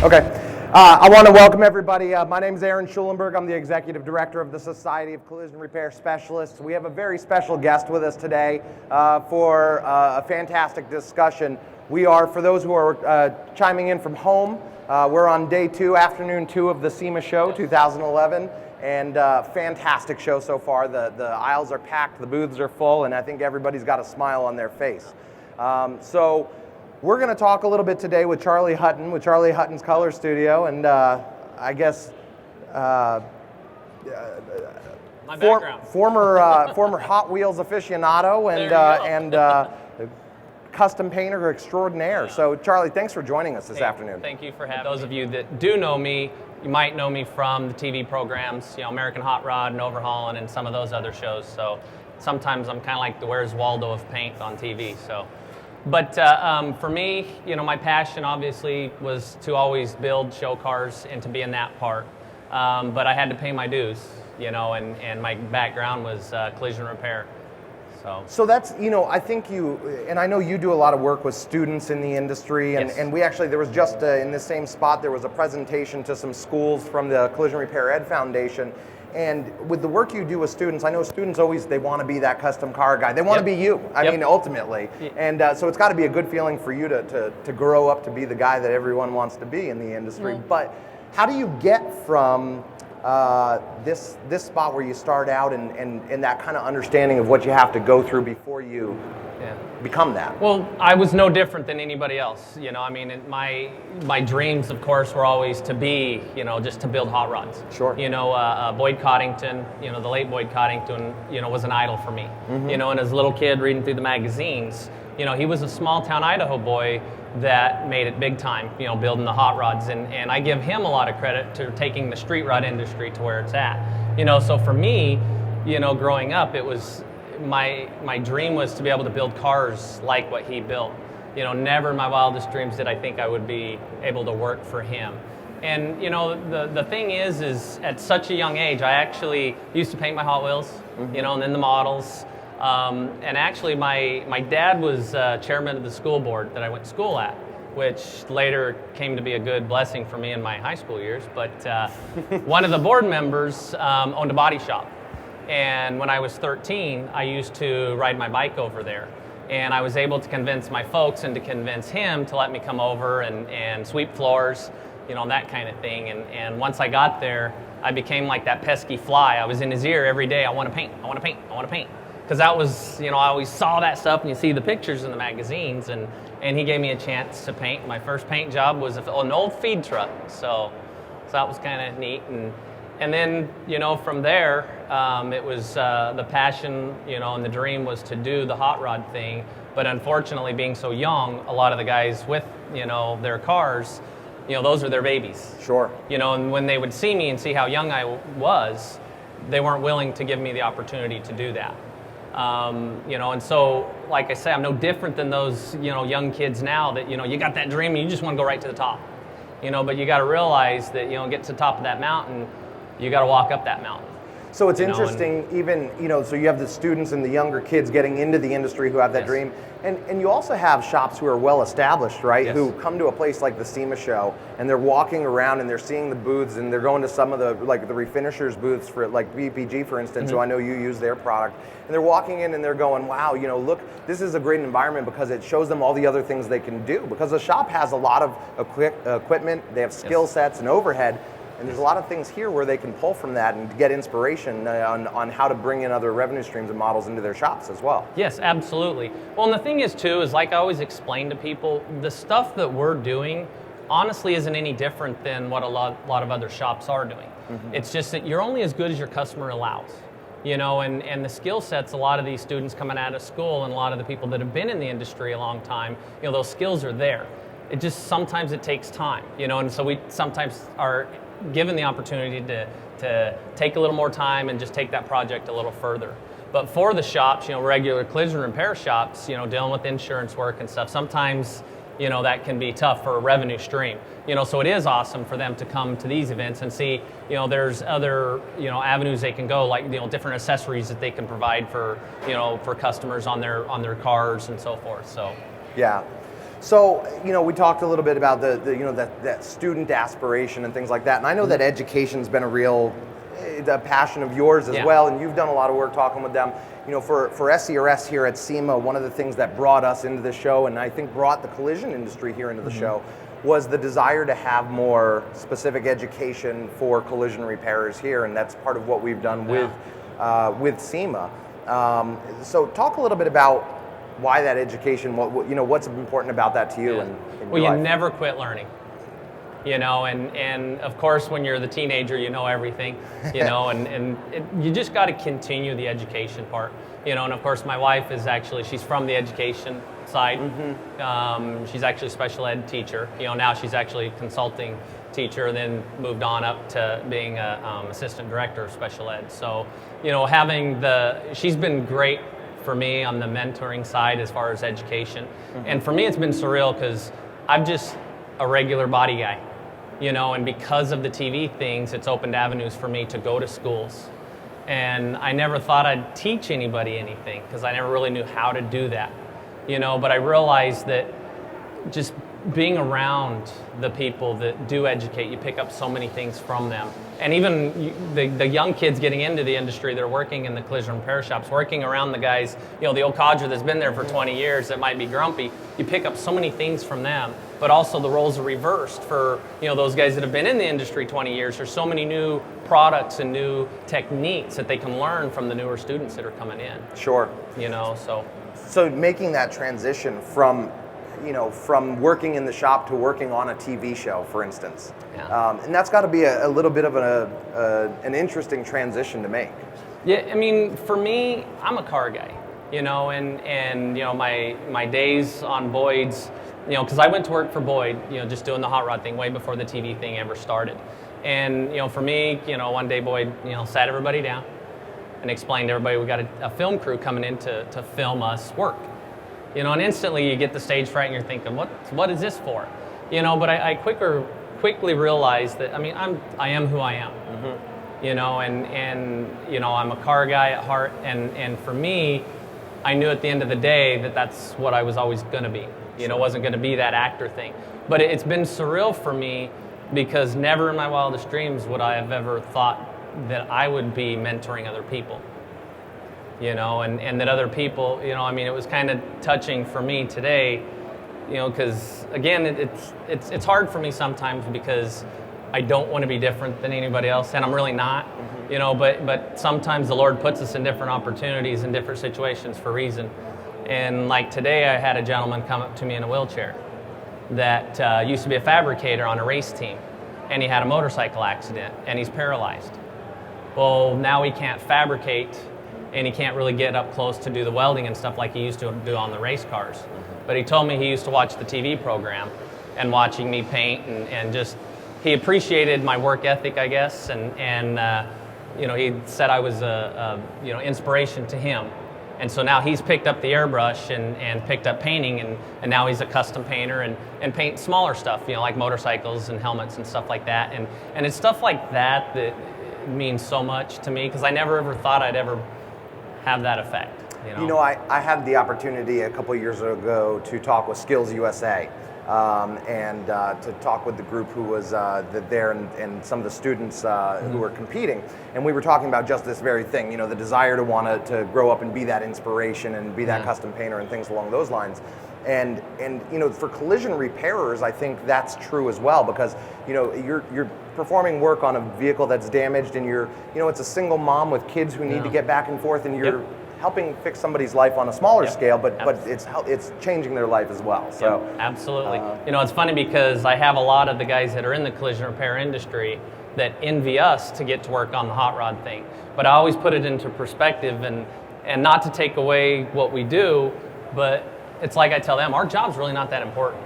Okay. I want to welcome everybody. My name is Aaron Schulenberg. I'm the Executive Director of the Society of Collision Repair Specialists. We have a very special guest with us today for a fantastic discussion. We are, for those who are chiming in from home, we're on day 2, afternoon 2 of the SEMA show 2011, and fantastic show so far. The aisles are packed, the booths are full, and I think everybody's got a smile on their face. So we're going to talk a little bit today with Charley Hutton, with Charley Hutton's Color Studio, and I guess former Hot Wheels aficionado and custom painter extraordinaire. So Charley, thanks for joining us this afternoon. Thank you for having me. Those of you that do know me, you might know me from the TV programs, American Hot Rod and Overhauling and some of those other shows. So sometimes I'm kind of like the Where's Waldo of paint on TV. But for me, my passion obviously was to always build show cars and to be in that part. But I had to pay my dues, and my background was collision repair. So that's, I think and I know you do a lot of work with students in the industry, and, yes. and we actually, there was just in this same spot, there was a presentation to some schools from the Collision Repair Ed Foundation. And with the work you do with students, I know students always, they want to be that custom car guy. They want to be you, I mean, ultimately. And so it's got to be a good feeling for you to grow up to be the guy that everyone wants to be in the industry. But how do you get from this spot where you start out and that kind of understanding of what you have to go through before you become that? Well, I was no different than anybody else. My dreams, of course, were always to be, just to build hot rods. Sure. Boyd Coddington, the late Boyd Coddington, was an idol for me. And as a little kid reading through the magazines, he was a small town Idaho boy that made it big time, building the hot rods. And I give him a lot of credit to taking the street rod industry to where it's at. So for me, growing up, it was, my dream was to be able to build cars like what he built. Never in my wildest dreams did I think I would be able to work for him. And the thing is at such a young age, I actually used to paint my Hot Wheels, and then the models. And actually my dad was chairman of the school board that I went to school at, which later came to be a good blessing for me in my high school years. But one of the board members owned a body shop. And when I was 13, I used to ride my bike over there. And I was able to convince my folks and to convince him to let me come over and sweep floors, that kind of thing. And once I got there, I became like that pesky fly. I was in his ear every day. I want to paint, I want to paint, I want to paint. Because that was, I always saw that stuff and you see the pictures in the magazines. And he gave me a chance to paint. My first paint job was an old feed truck. So that was kind of neat. And then, from there, it was the passion, and the dream was to do the hot rod thing. But unfortunately, being so young, a lot of the guys with, their cars, those are their babies. Sure. And when they would see me and see how young I was, they weren't willing to give me the opportunity to do that. And so, like I say, I'm no different than those, young kids now that, you got that dream and you just want to go right to the top. But you got to realize that, get to the top of that mountain, you got to walk up that mountain. So it's interesting, even, so you have the students and the younger kids getting into the industry who have that dream. And you also have shops who are well established, right? Yes. Who come to a place like the SEMA show and they're walking around and they're seeing the booths and they're going to some of the, like the Refinishers booths for like BPG, for instance, who I know you use their product. And they're walking in and they're going, wow, look, this is a great environment because it shows them all the other things they can do. Because the shop has a lot of equipment, they have skill sets and overhead. And there's a lot of things here where they can pull from that and get inspiration on how to bring in other revenue streams and models into their shops as well. Yes, absolutely. Well, and the thing is, too, is like I always explain to people, the stuff that we're doing honestly isn't any different than what a lot of other shops are doing. It's just that you're only as good as your customer allows. And the skill sets, a lot of these students coming out of school and a lot of the people that have been in the industry a long time, those skills are there. It just, sometimes it takes time, and so we sometimes are given the opportunity to take a little more time and just take that project a little further. But for the shops, regular collision repair shops, dealing with insurance work and stuff, sometimes, that can be tough for a revenue stream. So it is awesome for them to come to these events and see, there's other, avenues they can go, like, different accessories that they can provide for, for customers on their cars and so forth. So yeah. So, we talked a little bit about that student aspiration and things like that. And I know that education's been a real passion of yours as well, and you've done a lot of work talking with them. For SCRS here at SEMA, one of the things that brought us into the show, and I think brought the collision industry here into the show, was the desire to have more specific education for collision repairers here, and that's part of what we've done with SEMA. So talk a little bit about why that education, what's important about that to you? Well, you never quit learning, and of course when you're the teenager, you know everything, and you just got to continue the education part, and of course my wife she's from the education side. She's actually a special ed teacher, now she's actually a consulting teacher, then moved on up to being a assistant director of special ed. So, she's been great for me on the mentoring side as far as education. And for me, it's been surreal because I'm just a regular body guy, and because of the TV things, it's opened avenues for me to go to schools. And I never thought I'd teach anybody anything because I never really knew how to do that, but I realized that just being around the people that do educate, you pick up so many things from them. And even the young kids getting into the industry, they're working in the collision repair shops, working around the guys, the old codger that's been there for 20 years that might be grumpy, you pick up so many things from them. But also the roles are reversed for those guys that have been in the industry 20 years. There's so many new products and new techniques that they can learn from the newer students that are coming in. Sure. So making that transition from working in the shop to working on a TV show, for instance. And that's got to be a little bit of an interesting transition to make. Yeah, I mean, for me, I'm a car guy, and my days on Boyd's, because I went to work for Boyd, just doing the hot rod thing way before the TV thing ever started. And, for me, one day Boyd, sat everybody down and explained to everybody we got a film crew coming in to film us work. And instantly you get the stage fright and you're thinking, what is this for? But I quickly realized that, I am who I am. And I'm a car guy at heart, and for me, I knew at the end of the day that that's what I was always gonna be. It wasn't gonna be that actor thing. But it's been surreal for me because never in my wildest dreams would I have ever thought that I would be mentoring other people. And that other people, it was kind of touching for me today, because again, it's hard for me sometimes because I don't want to be different than anybody else, and I'm really not, but sometimes the Lord puts us in different opportunities and different situations for a reason. And like today, I had a gentleman come up to me in a wheelchair that used to be a fabricator on a race team, and he had a motorcycle accident, and he's paralyzed. Well, now he can't fabricate, and he can't really get up close to do the welding and stuff like he used to do on the race cars. But he told me he used to watch the TV program and watching me paint, and just, he appreciated my work ethic, I guess, and he said I was a inspiration to him. And so now he's picked up the airbrush and picked up painting, and now he's a custom painter and paints smaller stuff, like motorcycles and helmets and stuff like that. And it's stuff like that that means so much to me, because I never ever thought I'd ever have that effect. I had the opportunity a couple years ago to talk with Skills USA, and to talk with the group who was there and some of the students who were competing. And we were talking about just this very thing, the desire to want to grow up and be that inspiration and be that custom painter and things along those lines. And for collision repairers, I think that's true as well, because you're performing work on a vehicle that's damaged, and it's a single mom with kids who need to get back and forth, and you're helping fix somebody's life on a smaller scale, but it's changing their life as well. So absolutely. It's funny because I have a lot of the guys that are in the collision repair industry that envy us to get to work on the hot rod thing. But I always put it into perspective, and not to take away what we do, but it's like I tell them, our job's really not that important.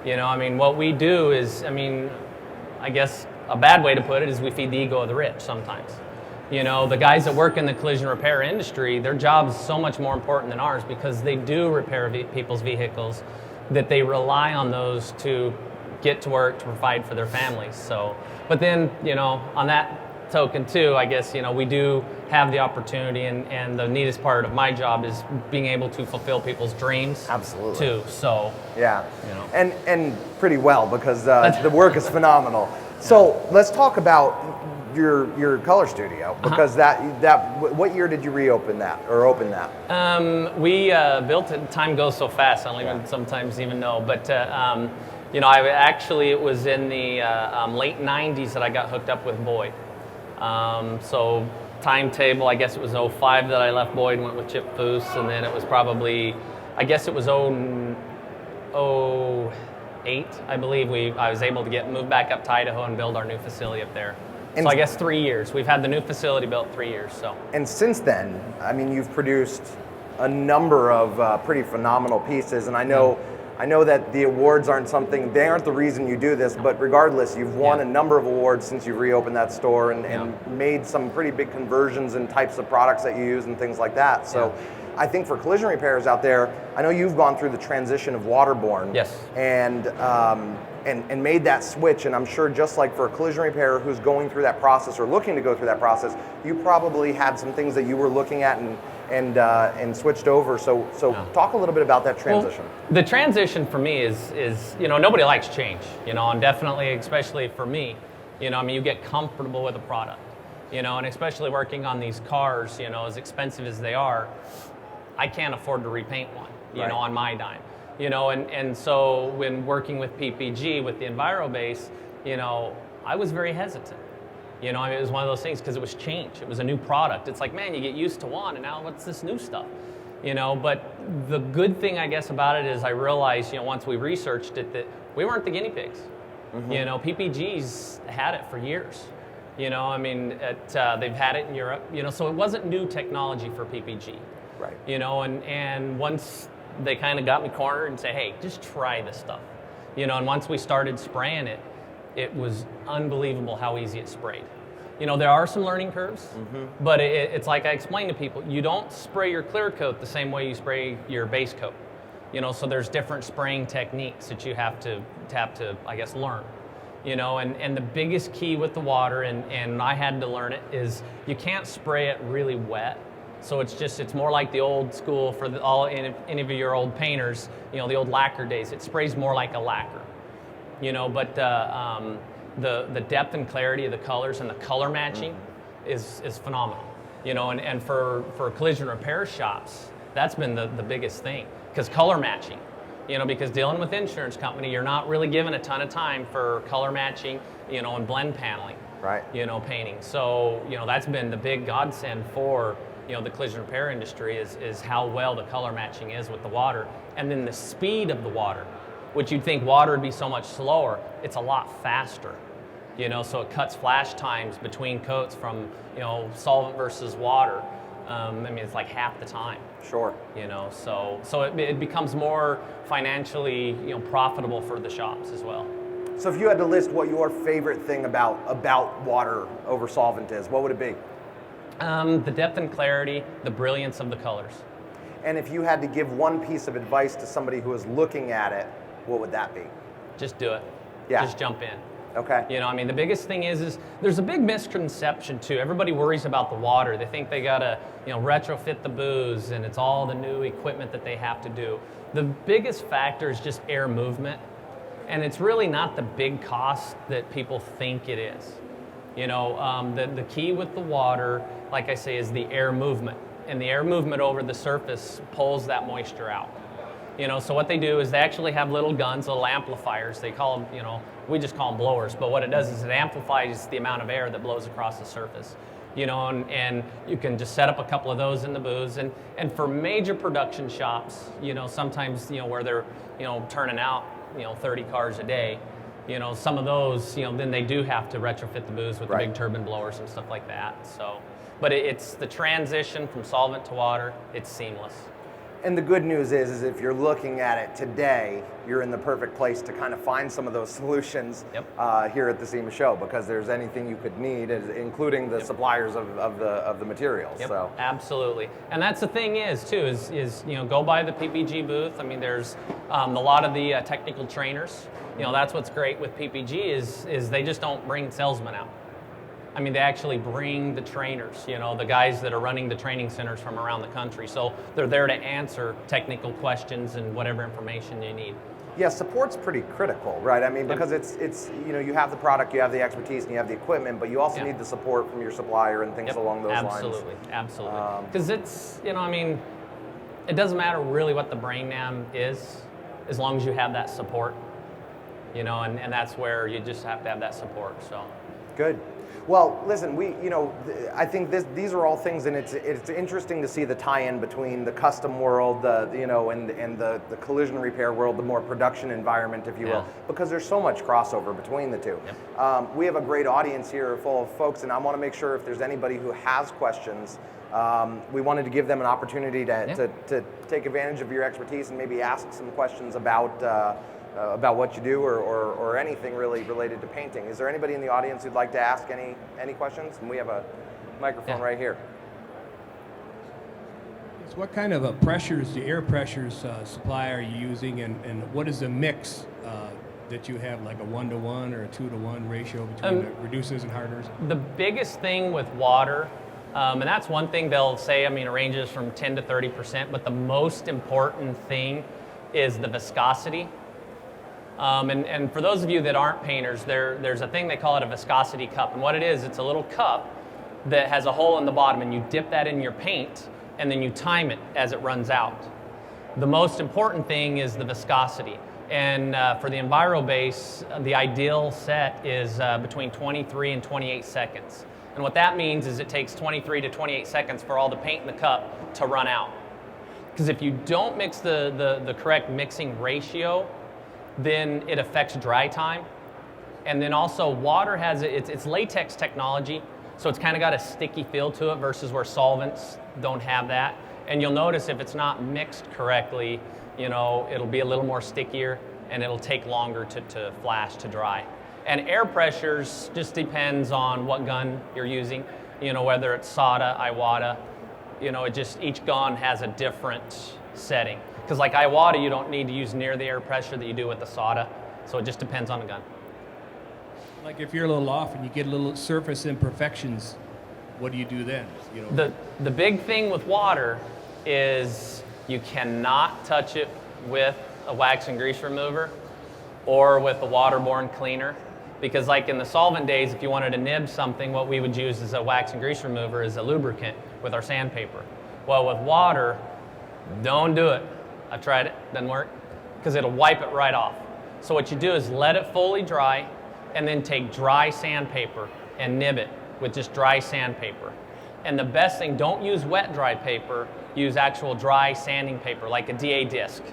What we do is, I guess a bad way to put it is we feed the ego of the rich sometimes. The guys that work in the collision repair industry, their job is so much more important than ours because they do repair people's vehicles, that they rely on those to get to work, to provide for their families. So, but then, on that token too, I guess, we do have the opportunity, and the neatest part of my job is being able to fulfill people's dreams. Absolutely. Too. So yeah, and pretty well, because the work is phenomenal. So let's talk about your color studio, because what year did you reopen that or open that? We built it. Time goes so fast. I don't even sometimes even know. But it was in the late '90s that I got hooked up with Boyd. So timetable, I guess it was '05 that I left Boyd, went with Chip Foose, and then it was probably, I guess it was '08, I believe. I was able to move back up to Idaho and build our new facility up there. So I guess 3 years. We've had the new facility built 3 years. So. And since then, I mean, you've produced a number of pretty phenomenal pieces, and I know that the awards aren't the reason you do this, but regardless, you've won a number of awards since you've reopened that store and made some pretty big conversions in types of products that you use and things like that. So I think for collision repairers out there, I know you've gone through the transition of Waterborne. Yes. And made that switch, and I'm sure just like for a collision repairer who's going through that process or looking to go through that process, you probably had some things that you were looking at and switched over. So talk a little bit about that transition. Well, the transition for me is nobody likes change, and definitely, especially for me, you get comfortable with a product, and especially working on these cars, as expensive as they are, I can't afford to repaint one, on my dime. And so when working with PPG, with the EnviroBase, I was very hesitant. It was one of those things, because it was change. It was a new product. It's like, man, you get used to one, and now what's this new stuff? But the good thing, I guess, about it is I realized, once we researched it, that we weren't the guinea pigs. PPG's had it for years. They've had it in Europe, so it wasn't new technology for PPG. Right. And once they kind of got me cornered and said, hey, just try this stuff. And once we started spraying it, it was unbelievable how easy it sprayed. There are some learning curves, but it's like I explain to people, you don't spray your clear coat the same way you spray your base coat. So there's different spraying techniques that you have to I guess, learn. And the biggest key with the water, and I had to learn it, is you can't spray it really wet. So it's more like the old school for any of your old painters, the old lacquer days. It sprays more like a lacquer, but the depth and clarity of the colors and the color matching is phenomenal, and for collision repair shops, that's been the biggest thing, because color matching, because dealing with insurance company, you're not really given a ton of time for color matching, and blend paneling, right? Painting. So, that's been the big godsend for the collision repair industry is how well the color matching is with the water, and then the speed of the water, which you'd think water would be so much slower, it's a lot faster, so it cuts flash times between coats from, solvent versus water. It's like half the time. Sure. So it becomes more financially, profitable for the shops as well. So if you had to list what your favorite thing about water over solvent is, what would it be? The depth and clarity, the brilliance of the colors. And if you had to give one piece of advice to somebody who is looking at it, what would that be? Just do it. Yeah. Just jump in. Okay. The biggest thing is there's a big misconception too. Everybody worries about the water. They think they gotta, retrofit the booze, and it's all the new equipment that they have to do. The biggest factor is just air movement, and it's really not the big cost that people think it is. The key with the water, like I say, is the air movement, and the air movement over the surface pulls that moisture out. So what they do is they actually have little guns, little amplifiers. They call them, we just call them blowers, but what it does is it amplifies the amount of air that blows across the surface. And you can just set up a couple of those in the booths, and for major production shops, sometimes, where they're, turning out, 30 cars a day, some of those, then they do have to retrofit the booths with the big turbine blowers and stuff like that. So, but it's the transition from solvent to water, it's seamless. And the good news is if you're looking at it today, you're in the perfect place to kind of find some of those solutions here at the SEMA show, because there's anything you could need, including the suppliers of the materials. Yep. So Absolutely. And that's the thing is go by the PPG booth. There's a lot of the technical trainers. That's what's great with PPG is they just don't bring salesmen out. I mean, they actually bring the trainers, you know, the guys that are running the training centers from around the country. So they're there to answer technical questions and whatever information you need. Yeah, support's pretty critical, right? I mean, because it's you know, you have the product, you have the expertise, and you have the equipment, but you also need the support from your supplier and things along those lines. Absolutely. Because it's, you know, I mean, it doesn't matter really what the brain dam is, as long as you have that support, you know, and that's where you just have to have that support. So good. Well, listen, I think these are all things, and it's interesting to see the tie-in between the custom world, you know, and the collision repair world, the more production environment, if you will, because there's so much crossover between the two. We have a great audience here full of folks, and I want to make sure if there's anybody who has questions, we wanted to give them an opportunity to take advantage of your expertise and maybe ask some questions about what you do or anything really related to painting. Is there anybody in the audience who'd like to ask any questions? And we have a microphone right here. So what kind of pressures, the air pressures supply are you using, and what is the mix that you have, like a 1-to-1 or a 2-to-1 ratio between the reducers and hardeners? The biggest thing with water, and that's one thing they'll say, I mean, it ranges from 10 to 30%, but the most important thing is the viscosity. And for those of you that aren't painters, there's a thing they call it a viscosity cup. And what it is, it's a little cup that has a hole in the bottom, and you dip that in your paint, and then you time it as it runs out. The most important thing is the viscosity. And for the EnviroBase, the ideal set is between 23 and 28 seconds. And what that means is it takes 23 to 28 seconds for all the paint in the cup to run out. Because if you don't mix the correct mixing ratio, then it affects dry time. And then also water has, it's latex technology, so it's kind of got a sticky feel to it versus where solvents don't have that. And you'll notice if it's not mixed correctly, you know, it'll be a little more stickier and it'll take longer to flash, to dry. And air pressures just depends on what gun you're using, you know, whether it's SATA, Iwata, you know, each gun has a different setting. Because like Iwata, you don't need to use near the air pressure that you do with the SATA, so it just depends on the gun. Like if you're a little off and you get a little surface imperfections, what do you do then? You know, the big thing with water is you cannot touch it with a wax and grease remover or with a waterborne cleaner. Because like in the solvent days, if you wanted to nib something, what we would use as a wax and grease remover is a lubricant with our sandpaper. Well, with water, don't do it. I've tried it, doesn't work, because it'll wipe it right off. So what you do is let it fully dry and then take dry sandpaper and nib it with just dry sandpaper. And the best thing, don't use wet dry paper, use actual dry sanding paper like a DA disc.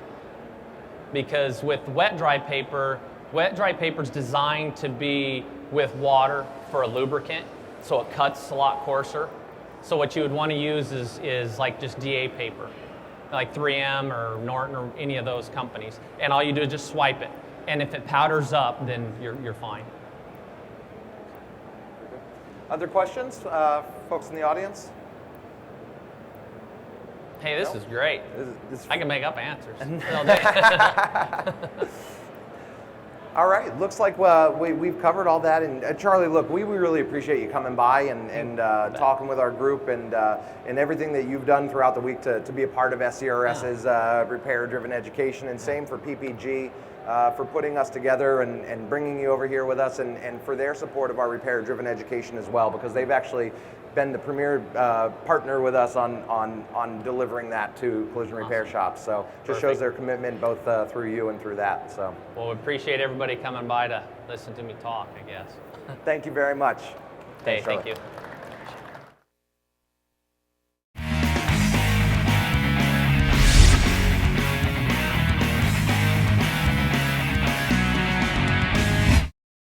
Because with wet dry paper is designed to be with water for a lubricant, so it cuts a lot coarser. So what you would want to use is like just DA paper, like 3M or Norton or any of those companies. And all you do is just swipe it. And if it powders up, then you're fine. Other questions, folks in the audience? Hey, this is great. I can make up answers all day. All right, looks like we've covered all that. And Charlie, look, we really appreciate you coming by and talking with our group and everything that you've done throughout the week to be a part of SCRS's repair-driven education, and same for PPG for putting us together and bringing you over here with us, and for their support of our repair-driven education as well, because they've actually been the premier partner with us on delivering that to collision repair shops. So just shows their commitment both through you and through that. So well, we appreciate everybody coming by to listen to me talk, I guess. Thank you very much. Hey, Thanks, thank Charlie. you.